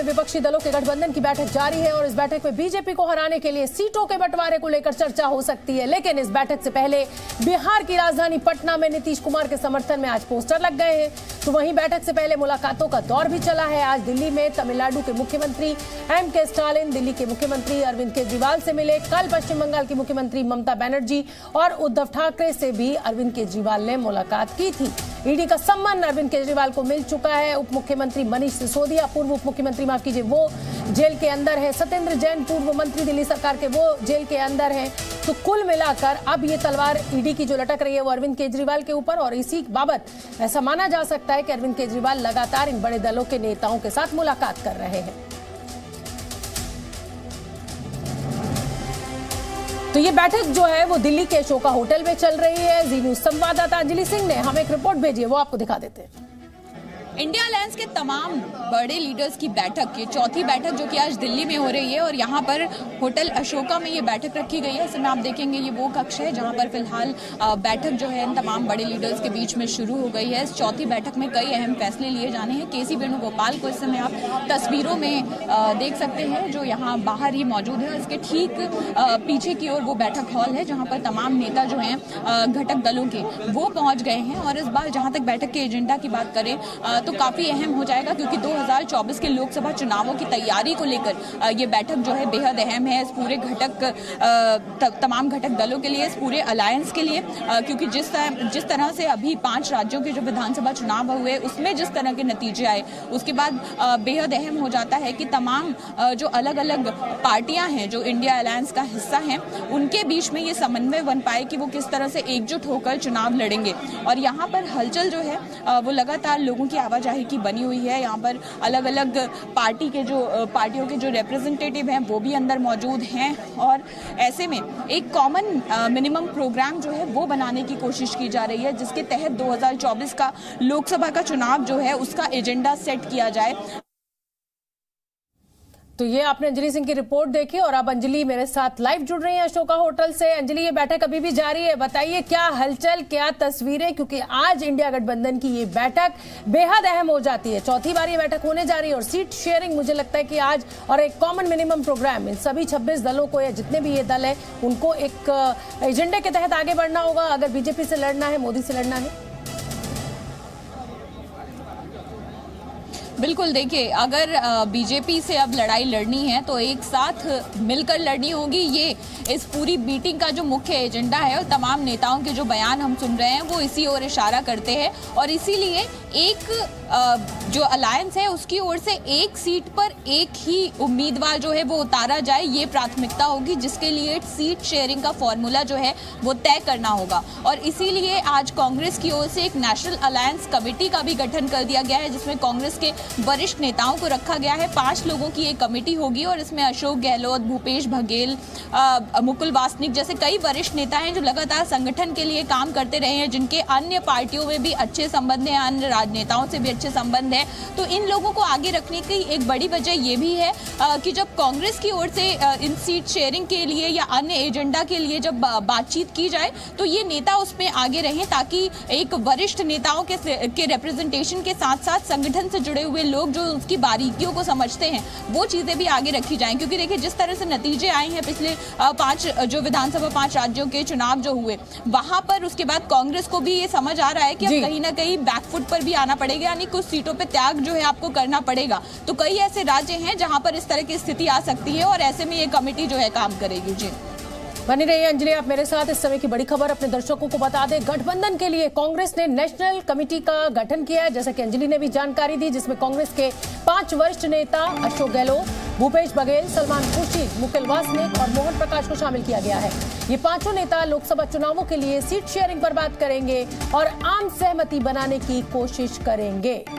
विपक्षी दलों के गठबंधन की बैठक जारी है और इस बैठक में बीजेपी को हराने के लिए सीटों के बंटवारे को लेकर चर्चा हो सकती है। लेकिन इस बैठक से पहले बिहार की राजधानी पटना में नीतीश कुमार के समर्थन में आज पोस्टर लग गए हैं, तो वहीं बैठक से पहले मुलाकातों का दौर भी चला है। आज दिल्ली में तमिलनाडु के मुख्यमंत्री M.K. स्टालिन दिल्ली के मुख्यमंत्री अरविंद केजरीवाल से मिले। कल पश्चिम बंगाल की मुख्यमंत्री ममता बनर्जी और उद्धव ठाकरे से भी अरविंद केजरीवाल ने मुलाकात की थी। ईडी का सम्मान अरविंद केजरीवाल को मिल चुका है। उप मुख्यमंत्री मनीष सिसोदिया, पूर्व उप मुख्यमंत्री माफ कीजिए, वो जेल के अंदर है। सत्येंद्र जैन, पूर्व मंत्री दिल्ली सरकार के, वो जेल के अंदर है। तो कुल मिलाकर अब ये तलवार ईडी की जो लटक रही है वो अरविंद केजरीवाल के ऊपर, और इसी बाबत ऐसा माना जा सकता है कि अरविंद केजरीवाल लगातार इन बड़े दलों के नेताओं के साथ मुलाकात कर रहे हैं। तो ये बैठक जो है वो दिल्ली के अशोका होटल में चल रही है। जी न्यूज संवाददाता अंजलि सिंह ने हमें एक रिपोर्ट भेजी है, वो आपको दिखा देते हैं। इंडिया अलायंस के तमाम बड़े लीडर्स की बैठक, ये चौथी बैठक जो कि आज दिल्ली में हो रही है, और यहाँ पर होटल अशोका में ये बैठक रखी गई है। इसमें आप देखेंगे ये वो कक्ष है जहाँ पर फिलहाल बैठक जो है इन तमाम बड़े लीडर्स के बीच में शुरू हो गई है। इस चौथी बैठक में कई अहम फैसले लिए जाने हैं। केसी वेणुगोपाल को इस समय आप तस्वीरों में देख सकते हैं, जो यहाँ बाहर ही मौजूद है। इसके ठीक पीछे की ओर वो बैठक हॉल है जहाँ पर तमाम नेता जो हैं घटक दलों के वो पहुँच गए हैं। और इस बार जहाँ तक बैठक के एजेंडा की बात करें तो काफी अहम हो जाएगा, क्योंकि 2024 के लोकसभा चुनावों की तैयारी को लेकर ये बैठक जो है बेहद अहम है। इस पूरे तमाम घटक दलों के लिए, इस पूरे अलायंस के लिए, क्योंकि जिस तरह से अभी 5 राज्यों के जो विधानसभा चुनाव हुए उसमें जिस तरह के नतीजे आए, उसके बाद बेहद अहम हो जाता है कि तमाम जो अलग अलग पार्टियां हैं जो इंडिया अलायंस का हिस्सा हैं, उनके बीच में ये समन्वय बन पाए कि वो किस तरह से एकजुट होकर चुनाव लड़ेंगे। और यहाँ पर हलचल जो है वो लगातार लोगों की आवाजाही की बनी हुई है। यहाँ पर अलग अलग पार्टियों के जो रिप्रेजेंटेटिव हैं वो भी अंदर मौजूद हैं, और ऐसे में एक कॉमन मिनिमम प्रोग्राम जो है वो बनाने की कोशिश की जा रही है, जिसके तहत 2024 का लोकसभा का चुनाव जो है उसका एजेंडा सेट किया जाए। तो ये आपने अंजलि सिंह की रिपोर्ट देखी, और अब अंजलि मेरे साथ लाइव जुड़ रही हैं अशोका होटल से। अंजलि, ये बैठक अभी भी जारी है, बताइए क्या हलचल, क्या तस्वीरें, क्योंकि आज इंडिया गठबंधन की ये बैठक बेहद अहम हो जाती है। चौथी बार ये बैठक होने जा रही है, और सीट शेयरिंग मुझे लगता है कि आज, और एक कॉमन मिनिमम प्रोग्राम, इन सभी 26 दलों को या जितने भी ये दल है उनको एक एजेंडे के तहत आगे बढ़ना होगा अगर बीजेपी से लड़ना है, मोदी से लड़ना है। बिल्कुल, देखिए, अगर बीजेपी से अब लड़ाई लड़नी है तो एक साथ मिलकर लड़नी होगी। ये इस पूरी मीटिंग का जो मुख्य एजेंडा है, और तमाम नेताओं के जो बयान हम सुन रहे हैं वो इसी ओर इशारा करते हैं। और इसीलिए एक जो अलायंस है उसकी ओर से एक सीट पर एक ही उम्मीदवार जो है वो उतारा जाए, ये प्राथमिकता होगी, जिसके लिए सीट शेयरिंग का फॉर्मूला जो है वो तय करना होगा। और इसीलिए आज कांग्रेस की ओर से एक नेशनल अलायंस कमेटी का भी गठन कर दिया गया है, जिसमें कांग्रेस के वरिष्ठ नेताओं को रखा गया है। 5 लोगों की एक कमेटी होगी, और इसमें अशोक गहलोत, भूपेश बघेल, मुकुल वासनिक जैसे कई वरिष्ठ नेता हैं जो लगातार संगठन के लिए काम करते रहे हैं, जिनके अन्य पार्टियों में भी अच्छे संबंध हैं, अन्य राजनेताओं से भी अच्छे संबंध हैं। तो इन लोगों को आगे रखने की एक बड़ी वजह ये भी है कि जब कांग्रेस की ओर से इन सीट शेयरिंग के लिए या अन्य एजेंडा के लिए जब बातचीत की जाए तो ये नेता उसमें आगे रहें, ताकि एक वरिष्ठ नेताओं के रिप्रेजेंटेशन के साथ साथ संगठन से जुड़े हुए लोग जो उसकी बारीकियों को समझते हैं वो चीजें भी आगे रखी जाएं। क्योंकि देखिए, जिस तरह से नतीजे आए हैं पिछले 5 जो विधानसभा 5 राज्यों के चुनाव जो हुए, वहां पर उसके बाद कांग्रेस को भी ये समझ आ रहा है कि अब कहीं ना कहीं बैकफुट पर भी आना पड़ेगा, यानी कुछ सीटों पे त्याग जो है आपको करना पड़ेगा। तो कई ऐसे राज्य हैं जहां पर इस तरह की स्थिति आ सकती है, और ऐसे में ये कमेटी जो है काम करेगी। जी, बनी रही है अंजलि आप मेरे साथ। इस समय की बड़ी खबर अपने दर्शकों को बता दें, गठबंधन के लिए कांग्रेस ने नेशनल कमेटी का गठन किया है, जैसा कि अंजलि ने भी जानकारी दी, जिसमें कांग्रेस के 5 वरिष्ठ नेता अशोक गहलोत, भूपेश बघेल, सलमान खुर्शीद, मुकुल वासनिक और मोहन प्रकाश को शामिल किया गया है। ये 5 नेता लोकसभा चुनावों के लिए सीट शेयरिंग पर बात करेंगे और आम सहमति बनाने की कोशिश करेंगे।